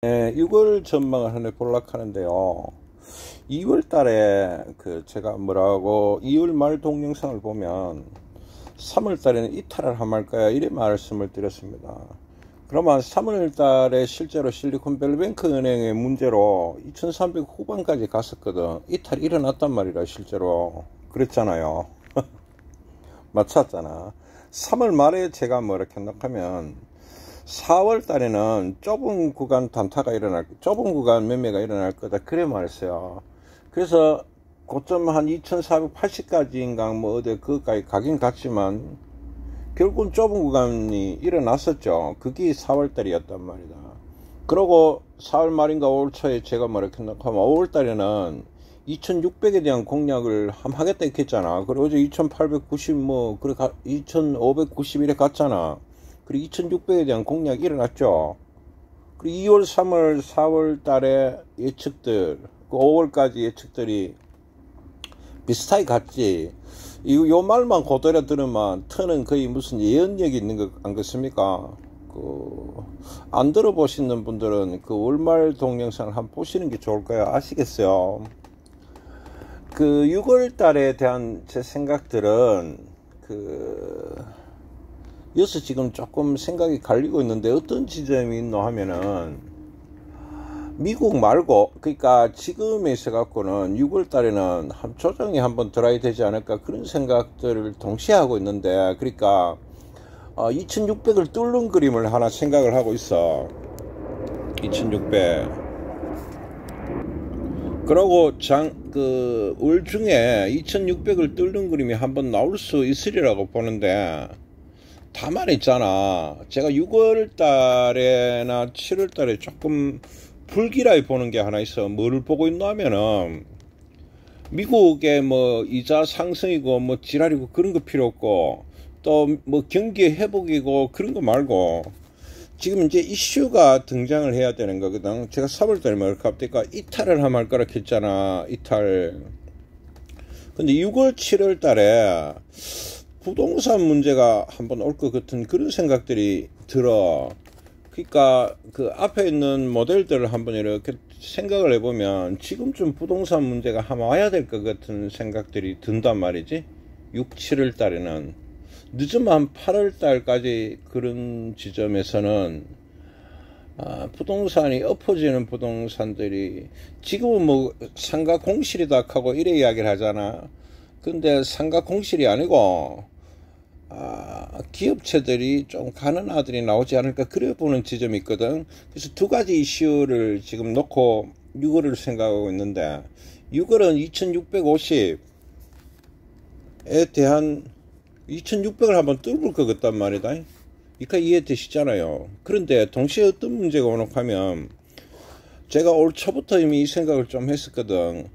네, 6월 전망을 하나 보려고 하는데요. 2월 달에 제가 뭐라고 2월 말 동영상을 보면 3월 달에는 이탈을 하말까요? 이래 말씀을 드렸습니다. 그러면 3월 달에 실제로 실리콘밸리뱅크 은행의 문제로 2300 후반까지 갔었거든. 이탈이 일어났단 말이라 실제로. 그랬잖아요. 맞췄잖아. 3월 말에 제가 뭐라 생각하면 4월 달에는 좁은 구간 단타가 좁은 구간 매매가 일어날 거다. 그래 말했어요. 그래서 고점 한 2480까지인가 뭐 어디 그까지 가긴 갔지만 결국은 좁은 구간이 일어났었죠. 그게 4월 달이었단 말이다. 그러고 4월 말인가 5월 초에 제가 뭐라 생각하면 5월 달에는 2600에 대한 공략을 하겠다 했잖아. 그리고 어제 2890 뭐 그래 2591에 갔잖아. 그리고 2600에 대한 공략이 일어났죠. 그리고 2월, 3월, 4월 달에 예측들, 5월까지 예측들이 비슷하게 갔지. 요 말만 그대로 들으면 터는 거의 무슨 예언력이 있는 것 안 그렇습니까? 안 들어보시는 분들은 월말 동영상을 한번 보시는 게 좋을 거예요. 아시겠어요? 6월 달에 대한 제 생각들은 여기서 지금 조금 생각이 갈리고 있는데 어떤 지점이 있노 하면은 미국 말고 그러니까 지금에 있어 갖고는 6월 달에는 조정이 한번 들어야 되지 않을까 그런 생각들을 동시에 하고 있는데 그러니까 2600을 뚫는 그림을 하나 생각을 하고 있어. 2600 그러고 월 중에 2600을 뚫는 그림이 한번 나올 수 있으리라고 보는데 다만 있잖아. 제가 6월 달에나 7월 달에 조금 불길하게 보는 게 하나 있어. 뭐를 보고 있나 하면은 미국의 뭐 이자 상승이고 뭐 지랄이고 그런 거 필요 없고 또 뭐 경기 회복이고 그런 거 말고 지금 이제 이슈가 등장을 해야 되는 거거든. 제가 3월 달에 뭐 갑자기 이탈을 할 거라 했잖아. 이탈. 근데 6월 7월 달에 부동산 문제가 한번 올 것 같은 그런 생각들이 들어. 그러니까 앞에 있는 모델들을 한번 이렇게 생각을 해보면 지금쯤 부동산 문제가 한번 와야 될 것 같은 생각들이 든단 말이지. 6, 7월 달에는 늦으면 한 8월 달까지 그런 지점에서는 부동산이 엎어지는 부동산들이 지금은 뭐 상가 공실이다 하고 이래 이야기를 하잖아. 근데 상가 공실이 아니고 기업체들이 좀 가는 아들이 나오지 않을까 그래 보는 지점이 있거든. 그래서 두 가지 이슈를 지금 놓고 6월을 생각하고 있는데 6월은 2650에 대한 2600을 한번 뚫을 것 같단 말이다. 이까 이해되시잖아요. 그런데 동시에 어떤 문제가 오노 하면 제가 올 초부터 이미 이 생각을 좀 했었거든.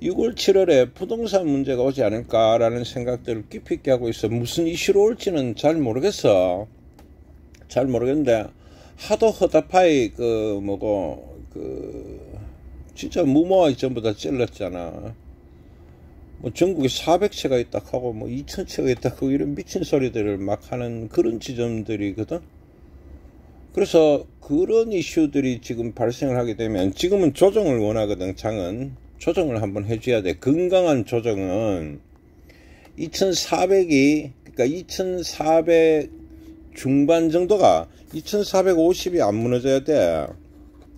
6월 7월에 부동산 문제가 오지 않을까라는 생각들을 깊이 있게 하고 있어. 무슨 이슈로 올지는 잘 모르겠어. 잘 모르겠는데 하도 허다파이 진짜 무모하게 전부 다 찔렀잖아. 뭐 전국에 400채가 있다 하고 뭐 2000채가 있다 하고 이런 미친 소리들을 막 하는 그런 지점들이거든. 그래서 그런 이슈들이 지금 발생을 하게 되면 지금은 조정을 원하거든. 장은 조정을 한번 해줘야 돼. 건강한 조정은 2400이 그러니까 2400 중반 정도가 2450이 안 무너져야 돼.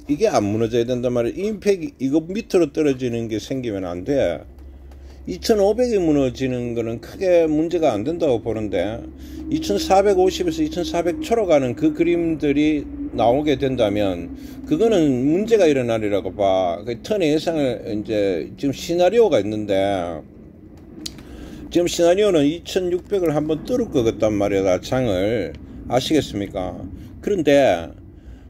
이게 안 무너져야 된단 말이야. 임팩이 이거 밑으로 떨어지는 게 생기면 안 돼. 2500이 무너지는 거는 크게 문제가 안 된다고 보는데 2450에서 2400 초로 가는 그 그림들이 나오게 된다면 그거는 문제가 일어나리라고 봐. 그 턴의 예상을 이제 지금 시나리오가 있는데 지금 시나리오는 2600을 한번 뚫을 것 같단 말이야. 장을 아시겠습니까? 그런데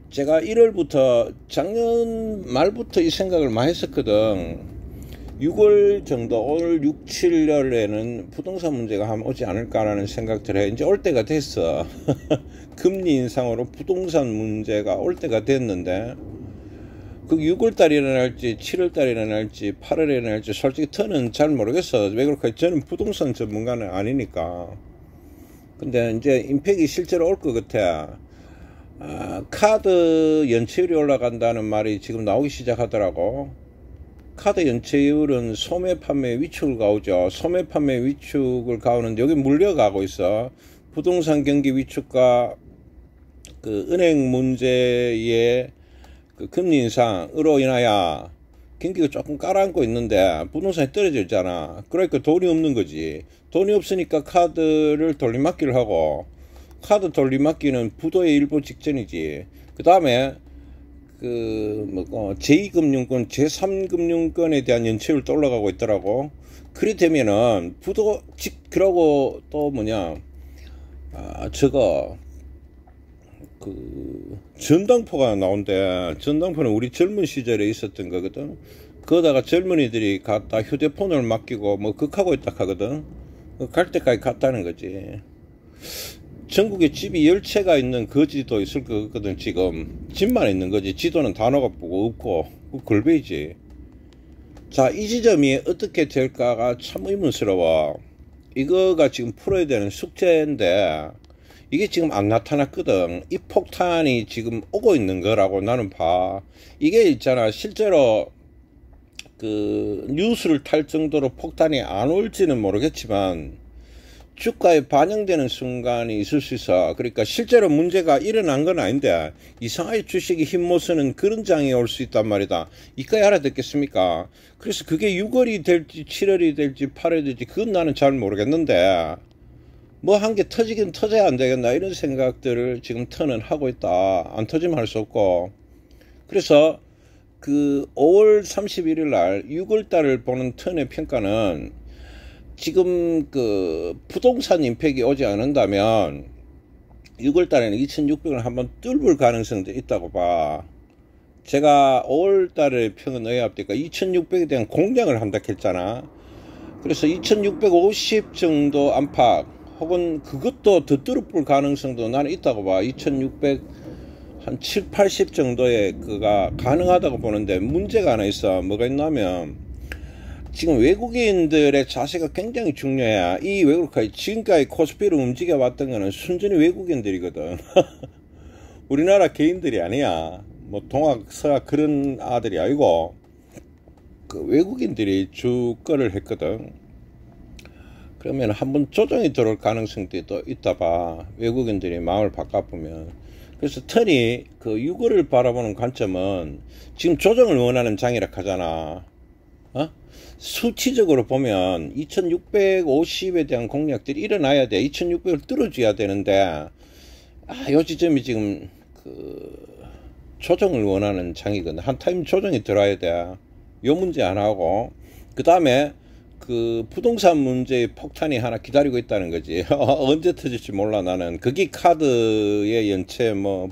제가 1월부터 작년 말부터 이 생각을 많이 했었거든. 6월 정도, 올 6, 7월에는 부동산 문제가 한번 오지 않을까라는 생각들을 해. 이제 올 때가 됐어. 금리 인상으로 부동산 문제가 올 때가 됐는데, 6월달에 일어날지, 7월달에 일어날지, 8월에 일어날지, 솔직히 저는 잘 모르겠어. 왜 그럴까? 저는 부동산 전문가는 아니니까. 근데 이제 임팩이 실제로 올 것 같아. 카드 연체율이 올라간다는 말이 지금 나오기 시작하더라고. 카드 연체율은 소매 판매 위축을 가오죠. 소매 판매 위축을 가오는데 여기 물려가고 있어. 부동산 경기 위축과 그 은행 문제의 그 금리 인상으로 인하여 경기가 조금 깔아앉고 있는데 부동산이 떨어져 있잖아. 그러니까 돈이 없는 거지. 돈이 없으니까 카드를 돌림막기를 하고, 카드 돌림막기는 부도의 일보 직전이지. 그 다음에 제2금융권, 제3금융권에 대한 연체율도 올라가고 있더라고. 그리 되면은 부도 그러고 또 전당포가 나온대. 전당포는 우리 젊은 시절에 있었던 거거든. 거기다가 젊은이들이 갖다 휴대폰을 맡기고 뭐 극하고 있다 하거든. 갈 때까지 갔다는 거지. 전국에 집이 10채가 있는 거지도 있을 거거든. 지금 집만 있는 거지. 지도는 단어가 보고 없고 걸베이지. 자, 이 지점이 어떻게 될까가 참 의문스러워. 이거가 지금 풀어야 되는 숙제인데 이게 지금 안 나타났거든. 이 폭탄이 지금 오고 있는 거라고 나는 봐. 이게 있잖아, 실제로 그 뉴스를 탈 정도로 폭탄이 안 올지는 모르겠지만 주가에 반영되는 순간이 있을 수 있어. 그러니까 실제로 문제가 일어난 건 아닌데 이상하게 주식이 힘못 쓰는 그런 장이 올 수 있단 말이다. 이까지 알아듣겠습니까? 그래서 그게 6월이 될지 7월이 될지 8월이 될지 그건 나는 잘 모르겠는데 뭐 한 개 터지긴 터져야 안 되겠나 이런 생각들을 지금 턴은 하고 있다. 안 터지면 할 수 없고. 그래서 그 5월 31일 날 6월 달을 보는 턴의 평가는 지금 그 부동산 임팩이 오지 않는다면 6월 달에는 2600을 한번 뚫을 가능성도 있다고 봐. 제가 5월 달에 평은 의합되니까 2600에 대한 공략을 한다 했잖아. 그래서 2650 정도 안팎 혹은 그것도 더 뚫을 가능성도 나는 있다고 봐. 2600 한 7, 80 정도의 그가 가능하다고 보는데 문제가 하나 있어. 뭐가 있냐면 지금 외국인들의 자세가 굉장히 중요해. 이 외국까지 지금까지 코스피를 움직여 왔던 거는 순전히 외국인들이거든. 우리나라 개인들이 아니야. 뭐 동학, 서학 그런 아들이 아니고 그 외국인들이 주거를 했거든. 그러면 한번 조정이 들어올 가능성도 또 있다 봐. 외국인들이 마음을 바꿔보면. 그래서 턴이 그 6월을 바라보는 관점은 지금 조정을 원하는 장이라 하잖아. 수치적으로 보면 2650에 대한 공략들이 일어나야 돼. 2600을 뚫어줘야 되는데 요 지점이 지금 그 조정을 원하는 장이거든. 한 타임 조정이 들어야 돼. 요 문제 안 하고 그 다음에 그 부동산 문제의 폭탄이 하나 기다리고 있다는 거지. 언제 터질지 몰라. 나는 그게 카드의 연체 뭐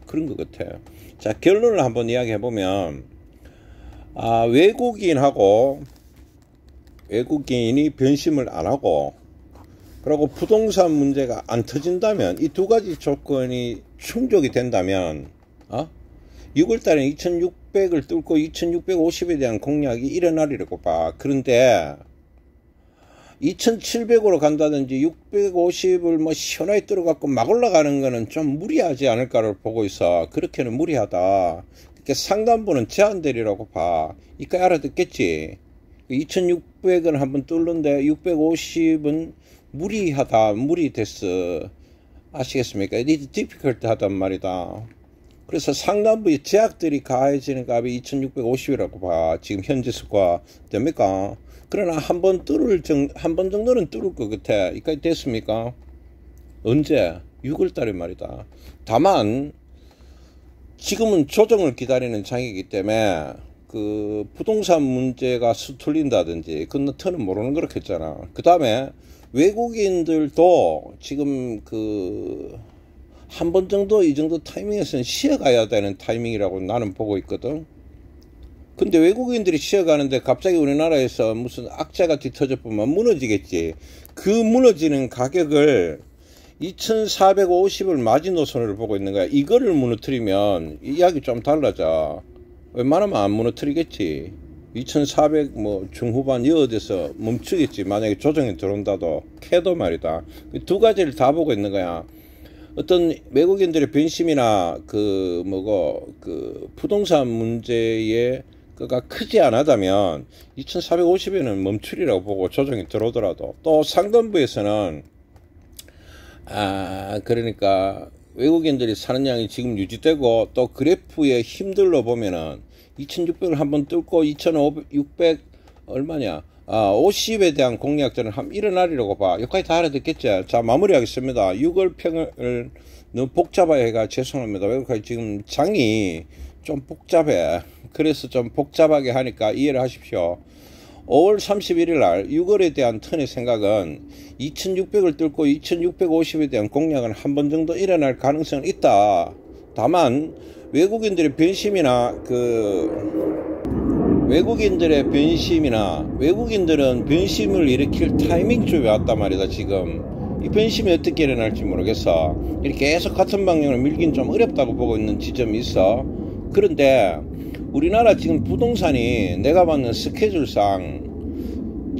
그런 것 같아. 자, 결론을 한번 이야기해 보면 외국인이 변심을 안 하고 그리고 부동산 문제가 안 터진다면 이 두 가지 조건이 충족이 된다면 6월달에 2600을 뚫고 2650에 대한 공략이 일어나리라고 봐. 그런데 2700으로 간다든지 650을 뭐 시원하게 뚫어갖고 막 올라가는 거는 좀 무리하지 않을까를 보고 있어. 그렇게는 무리하다. 그러니까 상단부는 제한되리라고 봐. 이까지 알아듣겠지. 2600은 한번 뚫는데 650은 무리하다. 무리됐어. 아시겠습니까? 이게 디피컬트 하단 말이다. 그래서 상단부에 제약들이 가해지는 값이 2650이라고 봐. 지금 현재 수가 됩니까? 그러나 한 번 정도는 뚫을 것 같아. 이까지 됐습니까? 언제? 6월달에 말이다. 다만 지금은 조정을 기다리는 장이기 때문에 그 부동산 문제가 수틀린다든지 그건 터는 모르는 거렇겠잖아. 그 다음에 외국인들도 지금 그 한 번 정도 이 정도 타이밍에서는 쉬어가야 되는 타이밍이라고 나는 보고 있거든. 근데 외국인들이 쉬어가는데 갑자기 우리나라에서 무슨 악재가 뒤터져 보면 무너지겠지. 그 무너지는 가격을 2450을 마지노선으로 보고 있는 거야. 이거를 무너뜨리면 이야기 좀 달라져. 웬만하면 안 무너뜨리겠지. 2400 뭐 중후반 이어져서 멈추겠지. 만약에 조정이 들어온다도 캐도 말이다. 두 가지를 다 보고 있는 거야. 어떤 외국인들의 변심이나 그 뭐고 그 부동산 문제에 그가 크지 않았다면 2450에는 멈추리라고 보고 조정이 들어오더라도, 또 상단부에서는 그러니까 외국인들이 사는 양이 지금 유지되고, 또 그래프의 힘들로 보면은 2600을 한번 뚫고 2600 얼마냐 50에 대한 공략전을 한번 일어나리라고 봐. 여기까지 다 알아듣겠죠? 자, 마무리하겠습니다. 6월 평을 너무 복잡하게 해가 죄송합니다. 왜냐면 지금 장이 좀 복잡해. 그래서 좀 복잡하게 하니까 이해를 하십시오. 5월 31일 날 6월에 대한 턴의 생각은 2600을 뚫고 2650에 대한 공략은 한 번 정도 일어날 가능성은 있다. 다만 외국인들의 변심이나 외국인들은 변심을 일으킬 타이밍쯤에 왔단 말이다. 지금 이 변심이 어떻게 일어날지 모르겠어. 이렇게 계속 같은 방향을 밀긴 좀 어렵다고 보고 있는 지점이 있어. 그런데 우리나라 지금 부동산이 내가 봤는 스케줄상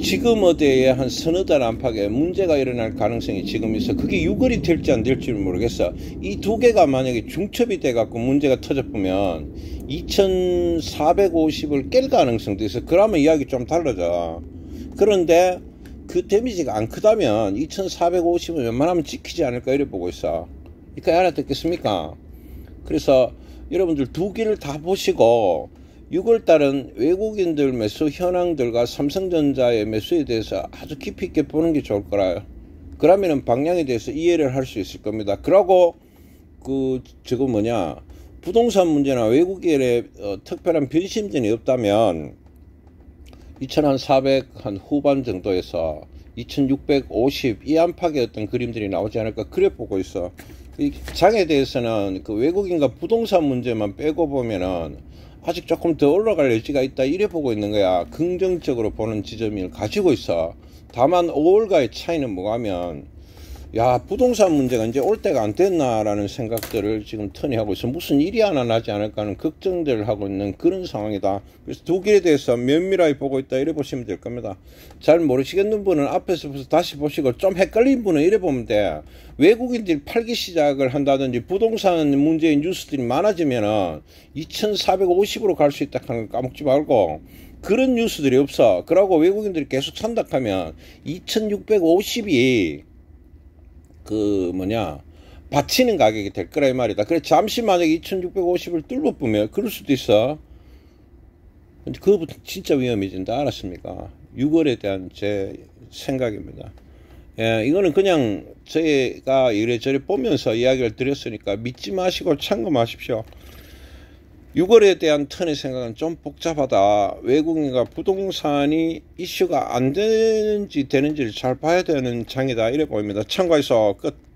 지금 어디에 한 서너 달 안팎에 문제가 일어날 가능성이 지금 있어. 그게 6월이 될지 안 될지는 모르겠어. 이 두 개가 만약에 중첩이 돼 갖고 문제가 터져보면 2450을 깰 가능성도 있어. 그러면 이야기 좀 달라져. 그런데 그 데미지가 안 크다면 2450은 웬만하면 지키지 않을까 이래 보고 있어. 이렇게 알아듣겠습니까? 그래서 여러분들 두 개를 다 보시고 6월달은 외국인들 매수 현황들과 삼성전자의 매수에 대해서 아주 깊이 있게 보는 게 좋을 거라요. 그러면은 방향에 대해서 이해를 할 수 있을 겁니다. 그러고 부동산 문제나 외국인의 특별한 변심전이 없다면 2400 한 후반 정도에서 2650 이 안팎의 어떤 그림들이 나오지 않을까 그래 보고 있어. 이 장에 대해서는 그 외국인과 부동산 문제만 빼고 보면은 아직 조금 더 올라갈 여지가 있다 이래 보고 있는 거야. 긍정적으로 보는 지점을 가지고 있어. 다만 5월과의 차이는 뭐가 하면 부동산 문제가 이제 올 때가 안 됐나라는 생각들을 지금 턴이 하고 있어. 무슨 일이 하나 나지 않을까 하는 걱정들을 하고 있는 그런 상황이다. 그래서 두 개에 대해서 면밀하게 보고 있다 이래 보시면 될 겁니다. 잘 모르시겠는 분은 앞에서 다시 보시고, 좀 헷갈린 분은 이래 보면 돼. 외국인들이 팔기 시작을 한다든지 부동산 문제의 뉴스들이 많아지면은 2450으로 갈 수 있다 하는 거 까먹지 말고, 그런 뉴스들이 없어. 그러고 외국인들이 계속 산다 하면 2650이 받치는 가격이 될 거라 이 말이다. 그래 잠시 만약에 2650을 뚫어보면 그럴 수도 있어. 근데 그거부터 진짜 위험해진다. 알았습니까? 6월에 대한 제 생각입니다. 이거는 그냥 저희가 이래저래 보면서 이야기를 드렸으니까 믿지 마시고 참고하십시오. 6월에 대한 턴의 생각은 좀 복잡하다. 외국인과 부동산이 이슈가 안 되는지 되는지를 잘 봐야 되는 장이다 이래 보입니다. 참고해서 끝.